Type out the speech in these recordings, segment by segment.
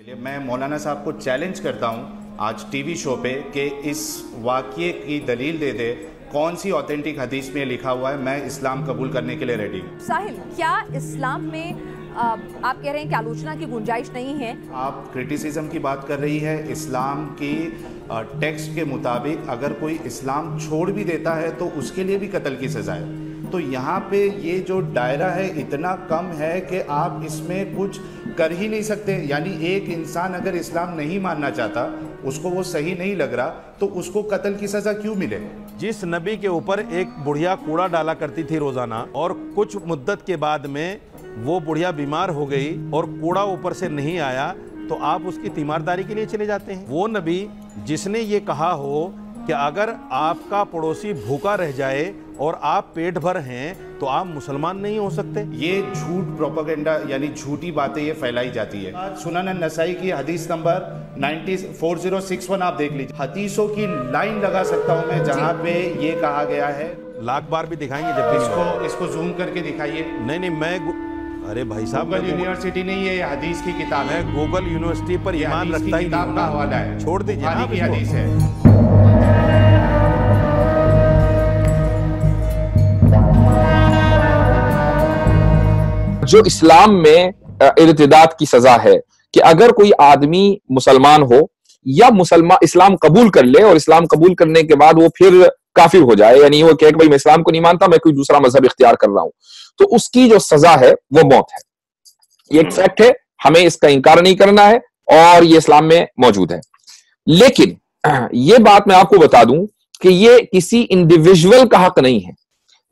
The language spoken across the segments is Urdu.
میں مولانا صاحب کو چیلنج کرتا ہوں آج ٹی وی شو پہ کہ اس واقعے کی دلیل دے دے کون سی آتھینٹک حدیث میں لکھا ہوا ہے میں اسلام قبول کرنے کے لیے ریڈی ہوں۔ ساحل، کیا اسلام میں آپ کہہ رہے ہیں کہ آلوچنا کی گنجائش نہیں ہے؟ آپ کرٹیسزم کی بات کر رہی ہے، اسلام کی ٹیکسٹ کے مطابق اگر کوئی اسلام چھوڑ بھی دیتا ہے تو اس کے لیے بھی قتل کی سزا ہے۔ تو یہاں پہ یہ جو دائرہ ہے اتنا کم ہے کہ آپ اس میں کچھ کر ہی نہیں سکتے۔ یعنی ایک انسان اگر اسلام نہیں ماننا چاہتا، اس کو وہ صحیح نہیں لگ رہا، تو اس کو قتل کی سزا کیوں ملے؟ جس نبی کے اوپر ایک بڑھیا کوڑا ڈالا کرتی تھی روزانہ، اور کچھ مدت کے بعد میں وہ بڑھیا بیمار ہو گئی اور کوڑا اوپر سے نہیں آیا، تو آپ اس کی تیمارداری کے لیے چلے جاتے ہیں۔ وہ نبی جس نے یہ کہا ہو کہ اگر آپ کا پڑوسی بھوکا رہ جائے اور آپ پیٹ بھر ہیں تو آپ مسلمان نہیں ہو سکتے۔ یہ جھوٹ پروپیگنڈا یعنی جھوٹی باتیں یہ پھیلائی جاتی ہے۔ سنن النسائی کی حدیث نمبر 4061 آپ دیکھ لیجیے، حدیثوں کی لائن لگا سکتا ہوں میں جہاں پہ یہ کہا گیا ہے۔ لاکھ بار بھی دکھائیں گے جب بھی اس کو زوم کر کے دکھائیے۔ نہیں میں ارے بھائی صاحب، گوگل یونیورسٹی نہیں ہے، یہ حدیث کی کتاب ہے۔ میں گوگل یونیورسٹی پر ایمان رکھتا ہی کتاب کا حوالہ ہے، چھوڑ دیجیے نا کی حدیث ہے۔ جو اسلام میں ارتداد کی سزا ہے کہ اگر کوئی آدمی مسلمان ہو یا اسلام قبول کر لے اور اسلام قبول کرنے کے بعد وہ پھر کافر ہو جائے، یعنی وہ کہ بھائی میں اسلام کو نہیں مانتا، میں کوئی دوسرا مذہب اختیار کر رہا ہوں، تو اس کی جو سزا ہے وہ موت ہے۔ یہ ایک فیکٹ ہے، ہمیں اس کا انکار نہیں کرنا ہے اور یہ اسلام میں موجود ہے۔ لیکن یہ بات میں آپ کو بتا دوں کہ یہ کسی انڈیویجول کا حق نہیں ہے،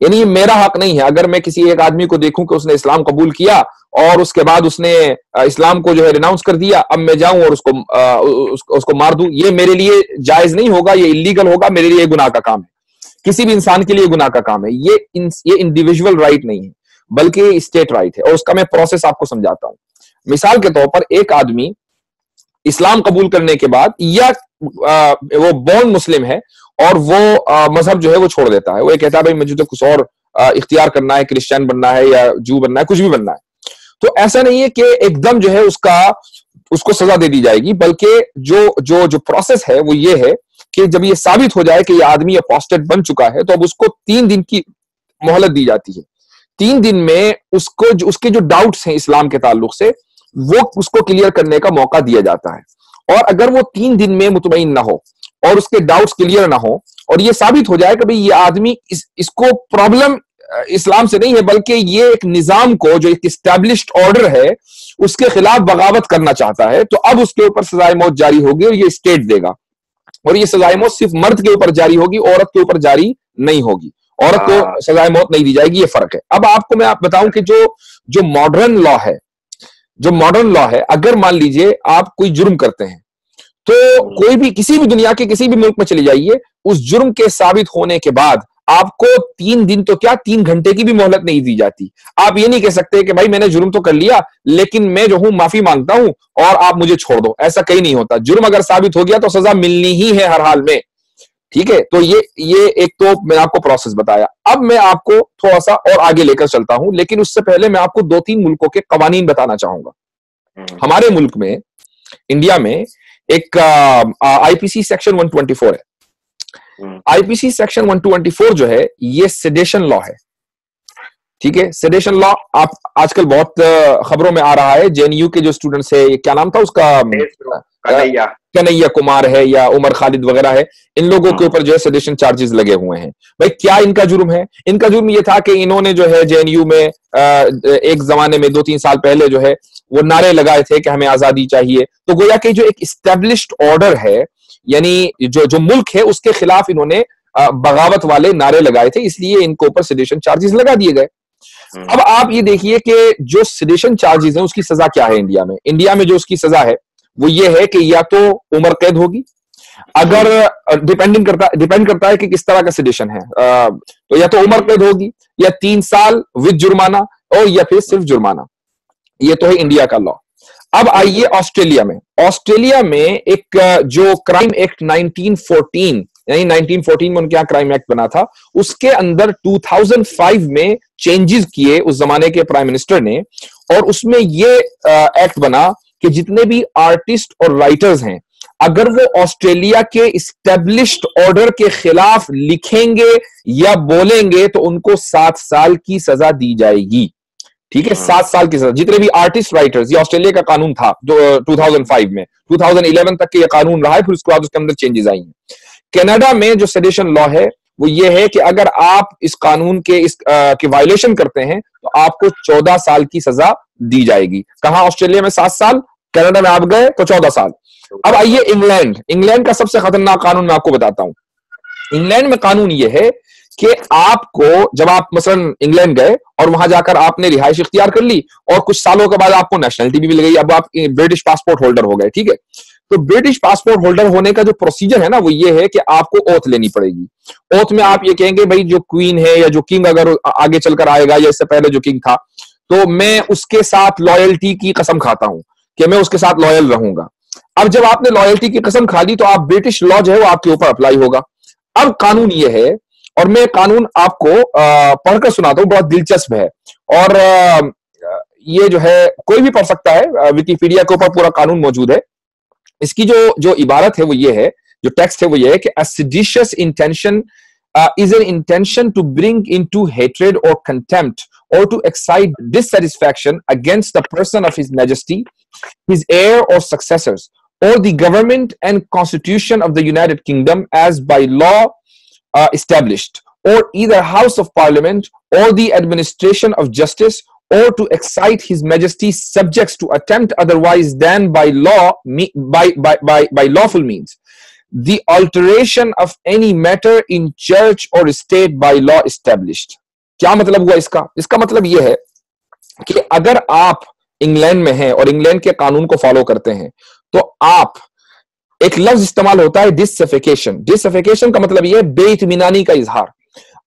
یعنی یہ میرا حق نہیں ہے۔ اگر میں کسی ایک آدمی کو دیکھوں کہ اس نے اسلام قبول کیا اور اس کے بعد اس نے اسلام کو جو ہے ریناؤنس کر دیا، اب میں جاؤں اور اس کو مار دوں، یہ میرے لیے جائز نہیں ہوگا، یہ اللیگل ہوگا، میرے لیے گناہ کا کام ہے۔ کسی بھی انسان کے لیے گناہ کا کام ہے۔ یہ انڈیویجول رائٹ نہیں ہے بلکہ اسٹیٹ رائٹ ہے، اور اس کا میں پروسیس آپ کو سمجھاتا ہوں۔ مثال کے طور پر ایک آدمی اسلام قبول کرنے کے بعد یا وہ بورن مسلم ہے اور وہ مذہب جو ہے وہ چھوڑ دیتا ہے، وہ یہ کہتا ہے بھائی مجھے تو کچھ اور اختیار کرنا ہے، کرسچین بننا ہے یا جو بننا ہے، کچھ بھی بننا ہے، تو ایسا نہیں ہے کہ ایک دم جو ہے اس کو سزا دے دی جائے گی، بلکہ جو پروسیس ہے وہ یہ ہے کہ جب یہ ثابت ہو جائے کہ یہ آدمی اپوسٹیٹ بن چکا ہے تو اب اس کو 3 دن کی مہلت دی جاتی ہے۔ 3 دن میں اس کے جو ڈاؤٹس ہیں اسلام کے تعلق سے وہ اس کو کلیئر کرنے کا موقع دیا جاتا ہے، اور اگر وہ 3 دن میں مطمئن نہ ہو اور اس کے ڈاؤٹس کلیئر نہ ہو اور یہ ثابت ہو جائے کہ بھئی یہ آدمی اس کو پرابلم اسلام سے نہیں ہے بلکہ یہ ایک نظام کو جو ایک اسٹیبلشڈ آرڈر ہے اس کے خلاف بغاوت کرنا چاہتا ہے، تو اب اس کے اوپر سزائے موت جاری ہوگی اور یہ اسٹیٹ دے گا، اور یہ سزائے موت صرف مرد کے اوپر جاری ہوگی، عورت کے اوپر جاری نہیں ہوگی، عورت کو سزائے موت نہیں دی جائے گی، یہ فرق ہے۔ اب آپ کو میں بتاؤں کہ جو ماڈرن لا ہے، اگر مان لیجئے آپ کوئی جرم کرتے ہیں تو کوئی بھی کسی بھی دنیا کے کسی بھی ملک میں چلے جائیے، اس جرم کے ثابت ہونے کے بعد آپ کو 3 دن تو کیا 3 گھنٹے کی بھی مہلت نہیں دی جاتی۔ آپ یہ نہیں کہہ سکتے کہ بھائی میں نے جرم تو کر لیا لیکن میں جو ہوں معافی مانگتا ہوں اور آپ مجھے چھوڑ دو، ایسا کہیں نہیں ہوتا۔ جرم اگر ثابت ہو گیا تو سزا ملنی ہی ہے ہر حال میں، ٹھیک ہے؟ تو یہ ایک تو میں آپ کو پروسیس بتایا۔ اب میں آپ کو تھوڑا سا اور آگے لے کر چلتا ہوں، لیکن اس سے پہلے میں آپ کو 2-3 ملکوں کے قوانین بتانا چاہوں گا۔ ہمارے ملک میں، انڈیا میں، ایک آئی پی سی سیکشن 124 ہے۔ آئی پی سی سیکشن 124 جو ہے یہ سیڈیشن لا ہے، ٹھیک ہے؟ سیڈیشن لا آپ آج کل بہت خبروں میں آ رہا ہے۔ جے این یو کے جو اسٹوڈنٹس ہے، کیا نام تھا اس کا، کنیا کمار ہے یا عمر خالد وغیرہ ہے، ان لوگوں کے اوپر جو ہے سیڈیشن چارجز لگے ہوئے ہیں۔ بھائی کیا ان کا جرم ہے؟ ان کا جرم یہ تھا کہ انہوں نے جو ہے جے این یو میں ایک زمانے میں 2-3 سال پہلے جو ہے وہ نعرے لگائے تھے کہ ہمیں آزادی چاہیے، تو گویا کہ جو ایک اسٹیبلشڈ آرڈر ہے، یعنی جو ملک ہے اس کے خلاف انہوں نے بغاوت والے نعرے لگائے تھے، اس لیے ان کے اوپر سیڈیشن چارجز لگا دیے گئے۔ اب آپ یہ دیکھیے کہ جو سیڈیشن چارجز ہیں اس کی سزا کیا ہے انڈیا میں جو اس کی سزا ہے وہ یہ ہے کہ یا تو عمر قید ہوگی، اگر ڈیپینڈ کرتا ہے کہ کس طرح کا سیڈیشن ہے، تو یا تو عمر قید ہوگی یا 3 سال ود جرمانہ اور یا پھر صرف جرمانہ۔ یہ تو ہے انڈیا کا لا۔ اب آئیے آسٹریلیا میں ایک جو کرائم ایکٹ 1914 یعنی 1914 میں ان کے یہاں کرائم ایکٹ بنا تھا، اس کے اندر 2005 میں چینجز کیے اس زمانے کے پرائم منسٹر نے، اور اس میں یہ ایکٹ بنا کہ جتنے بھی آرٹسٹ اور رائٹرز ہیں اگر وہ آسٹریلیا کے اسٹیبلشڈ آرڈر کے خلاف لکھیں گے یا بولیں گے تو ان کو 7 سال کی سزا دی جائے گی. ٹھیک ہے, 7 سال کی سزا. جتنے بھی آرٹسٹ رائٹرز, یہ آسٹریلیا کا قانون تھا جو 2005 میں, 2011 تک کے یہ قانون رہا ہے, پھر اس کے بعد اس کے اندر چینجز آئی ہیں. کینیڈا میں جو سیڈیشن لا ہے وہ یہ ہے کہ اگر آپ اس قانون کے وائلیشن کرتے ہیں تو آپ کو 14 سال کی سزا دی جائے گی. کہاں؟ آسٹریلیا میں 7 سال, کینیڈا میں آپ گئے تو 14 سال. اب آئیے انگلینڈ کا سب سے خطرناک قانون میں آپ کو بتاتا ہوں. انگلینڈ میں قانون یہ ہے کہ آپ کو, جب آپ مثلا انگلینڈ گئے اور وہاں جا کر آپ نے رہائش اختیار کر لی اور کچھ سالوں کے بعد آپ کو نیشنلٹی بھی مل گئی, اب آپ برٹش پاسپورٹ ہولڈر ہو گئے, ٹھیک ہے, تو برٹش پاسپورٹ ہولڈر ہونے کا جو پروسیجر ہے نا وہ یہ ہے کہ آپ کو اوتھ لینی پڑے گی. اوتھ میں آپ یہ کہیں گے بھائی جو کوئین ہے یا جو کنگ اگر آگے چل کر آئے گا یا اس سے پہلے جو کنگ تھا تو میں اس کے ساتھ لائلٹی کی قسم کھاتا ہوں کہ میں اس کے ساتھ لائل رہوں گا. اب جب آپ نے لائلٹی کی قسم کھا لی تو آپ برٹش لا جو ہے وہ آپ کے اوپر اپلائی ہوگا. اب قانون یہ ہے, اور میں قانون آپ کو پڑھ کر سناتا ہوں, بہت دلچسپ ہے, اور یہ جو ہے کوئی بھی پڑھ سکتا ہے, ویکیپیڈیا کے اوپر پورا قانون موجود ہے. اس کی جو عبارت ہے وہ یہ ہے, جو ٹیکسٹ ہے وہ یہ ہے کہ a seditious intention is an intention to bring into hatred or contempt or to excite dissatisfaction against the person of His Majesty, his heir or successors, or the government and constitution of the United Kingdom as by law established, or either House of Parliament or the administration of justice, or to excite His Majesty's subjects to attempt otherwise than by lawful means the alteration of any matter in church or state by law established. کیا مطلب ہوا اس کا؟ اس کا مطلب یہ ہے کہ اگر آپ انگلینڈ میں ہیں اور انگلینڈ کے قانون کو فالو کرتے ہیں تو آپ, ایک لفظ استعمال ہوتا ہے ڈسفیکیشن. ڈسفیکیشن کا مطلب یہ ہے بے اطمینانی کا اظہار.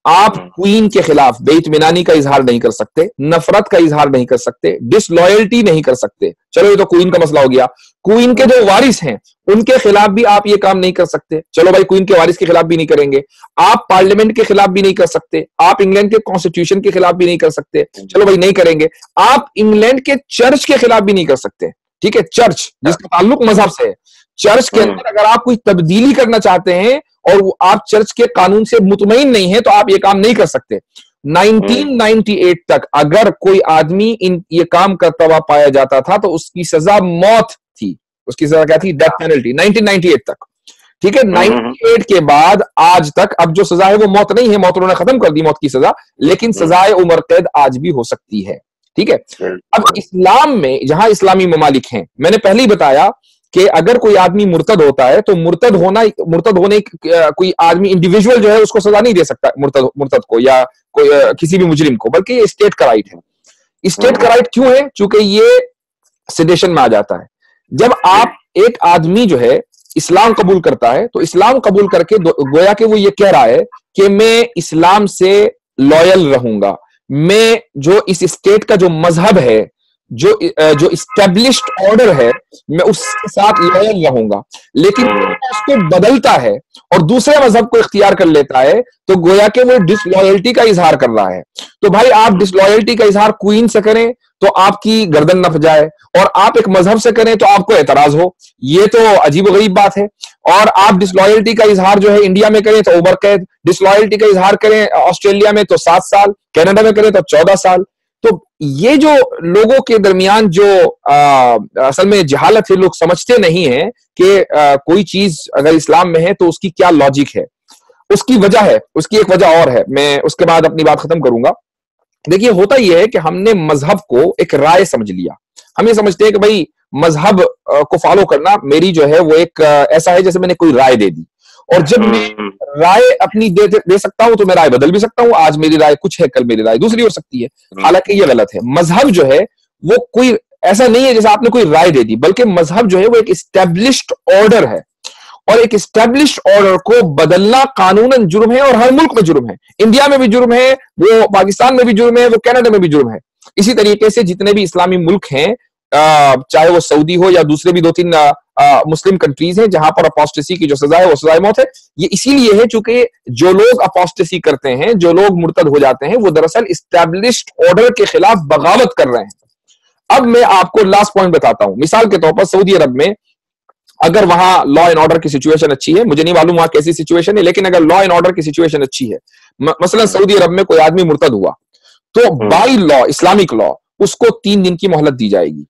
آپ کوئین کے خلاف بے اطمینانی کا اظہار نہیں کر سکتے, نفرت کا اظہار نہیں کر سکتے, ڈس لائلٹی نہیں کر سکتے. چلو یہ تو کوئین کا مسئلہ ہو گیا. کوئین کے جو وارث ہیں ان کے خلاف بھی آپ یہ کام نہیں کر سکتے. چلو بھائی کوئین کے وارث کے خلاف بھی نہیں کریں گے. آپ پارلیمنٹ کے خلاف بھی نہیں کر سکتے. آپ انگلینڈ کے کانسٹیٹیوشن کے خلاف بھی نہیں کر سکتے. چلو بھائی نہیں کریں گے. آپ انگلینڈ کے چرچ کے خلاف بھی نہیں کر سکتے. ٹھیک ہے, چرچ جس کا تعلق مذہب سے ہے, چرچ کے اندر اگر آپ کوئی تبدیلی کرنا چاہتے ہیں اور آپ چرچ کے قانون سے مطمئن نہیں ہیں تو آپ یہ کام نہیں کر سکتے. 1998 تک اگر کوئی آدمی یہ کام کرتا ہوا پایا جاتا تھا تو اس کی سزا موت تھی. اس کی سزا کیا تھی؟ Death penalty. 1998 تک, ٹھیک ہے. 98 کے بعد آج تک اب جو سزا ہے وہ موت نہیں ہے, موت انہوں نے ختم کر دی موت کی سزا, لیکن سزائے عمر قید آج بھی ہو سکتی ہے. ٹھیک ہے. اب اسلام میں جہاں اسلامی ممالک ہیں, میں نے پہلے ہی بتایا کہ اگر کوئی آدمی مرتد ہوتا ہے تو مرتد ہونے کوئی آدمی انڈیویجول جو ہے اس کو سزا نہیں دے سکتا مرتد کو یا کوئی کسی بھی مجرم کو, بلکہ یہ اسٹیٹ کا رائٹ ہے. اسٹیٹ کا رائٹ کیوں ہے؟ چونکہ یہ سیڈیشن میں آ جاتا ہے. جب آپ ایک آدمی جو ہے اسلام قبول کرتا ہے تو اسلام قبول کر کے گویا کہ وہ یہ کہہ رہا ہے کہ میں اسلام سے لائل رہوں گا, میں جو اس اسٹیٹ کا جو مذہب ہے, جو اسٹیبلشڈ آرڈر ہے, میں اس کے ساتھ لائل رہوں گا. لیکن اس کو بدلتا ہے اور دوسرے مذہب کو اختیار کر لیتا ہے تو گویا کہ وہ ڈس لائلٹی کا اظہار کر رہا ہے. تو بھائی آپ ڈس لائلٹی کا اظہار کوئین سے کریں تو آپ کی گردن نہ جائے, اور آپ ایک مذہب سے کریں تو آپ کو اعتراض ہو, یہ تو عجیب و غریب بات ہے. اور آپ ڈس لائلٹی کا اظہار جو ہے انڈیا میں کریں تو عمر قید, ڈس لائلٹی کا اظہار کریں آسٹریلیا میں تو 7 سال, کینیڈا میں کریں تو 14 سال. تو یہ جو لوگوں کے درمیان جو اصل میں جہالت ہے, لوگ سمجھتے نہیں ہیں کہ کوئی چیز اگر اسلام میں ہے تو اس کی کیا لاجک ہے. اس کی وجہ ہے, اس کی ایک وجہ اور ہے, میں اس کے بعد اپنی بات ختم کروں گا. دیکھیے ہوتا یہ ہے کہ ہم نے مذہب کو ایک رائے سمجھ لیا. ہم یہ سمجھتے ہیں کہ بھائی مذہب کو فالو کرنا میری جو ہے وہ ایک ایسا ہے جیسے میں نے کوئی رائے دے دی, اور جب میں رائے اپنی دے سکتا ہوں تو میں رائے بدل بھی سکتا ہوں. آج میری رائے کچھ ہے, کل میری رائے دوسری ہو سکتی ہے. حالانکہ یہ غلط ہے. مذہب جو ہے وہ کوئی ایسا نہیں ہے جیسے آپ نے کوئی رائے دے دی, بلکہ مذہب جو ہے وہ ایک اسٹیبلشڈ آرڈر ہے, اور ایک اسٹیبلشڈ آرڈر کو بدلنا قانوناً جرم ہے, اور ہر ملک میں جرم ہے. انڈیا میں بھی جرم ہے, وہ پاکستان میں بھی جرم ہے, وہ کینیڈا میں بھی جرم ہے. اسی طریقے سے جتنے بھی اسلامی ملک ہیں, چاہے وہ سعودی ہو یا دوسرے بھی 2-3 مسلم کنٹریز ہیں جہاں پر اپوسٹسی کی جو سزا ہے وہ سزائے موت ہے. یہ اسی لیے ہے چونکہ جو لوگ اپوسٹسی کرتے ہیں, جو لوگ مرتد ہو جاتے ہیں, وہ دراصل اسٹیبلشڈ آرڈر کے خلاف بغاوت کر رہے ہیں. اب میں آپ کو لاسٹ پوائنٹ بتاتا ہوں. مثال کے طور پر سعودی عرب میں اگر وہاں لا اینڈ آرڈر کی سچویشن اچھی ہے, مجھے نہیں معلوم وہاں کیسی سچویشن ہے, لیکن اگر لا اینڈ آرڈر کی سچویشن اچھی ہے, مثلا سعودی عرب میں کوئی آدمی مرتد ہوا تو بائی لا, اسلامک لا, اس کو 3 دن کی مہلت دی جائے گی.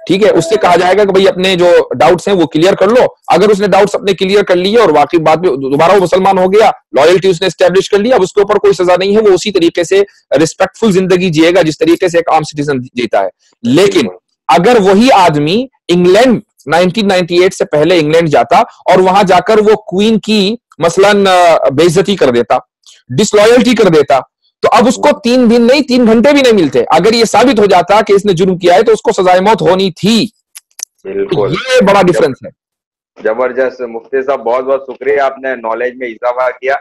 ٹھیک ہے, اس سے کہا جائے گا کہ بھائی اپنے جو ڈاؤٹس ہیں وہ کلیئر کر لو. اگر اس نے ڈاؤٹس اپنے کلیئر کر لیے اور واقعی بعد میں دوبارہ وہ مسلمان ہو گیا, لائلٹی اس نے اسٹیبلش کر لیا, اب اس کے اوپر کوئی سزا نہیں ہے, وہ اسی طریقے سے ریسپیکٹفل زندگی جیے گا جس طریقے سے ایک عام سٹیزن جیتا ہے. لیکن اگر وہی آدمی انگلینڈ 1998 سے پہلے انگلینڈ جاتا اور وہاں جا کر وہ کوئین کی مثلاً بے عزتی کر دیتا, ڈس لائلٹی کر دیتا, تو اب اس کو 3 دن نہیں 3 گھنٹے بھی نہیں ملتے. اگر یہ ثابت ہو جاتا کہ اس نے جرم کیا ہے تو اس کو سزائے موت ہونی تھی. بالکل, یہ بڑا ڈفرنس ہے. زبردست. مفتی صاحب بہت بہت شکریہ, آپ نے نالج میں اضافہ کیا.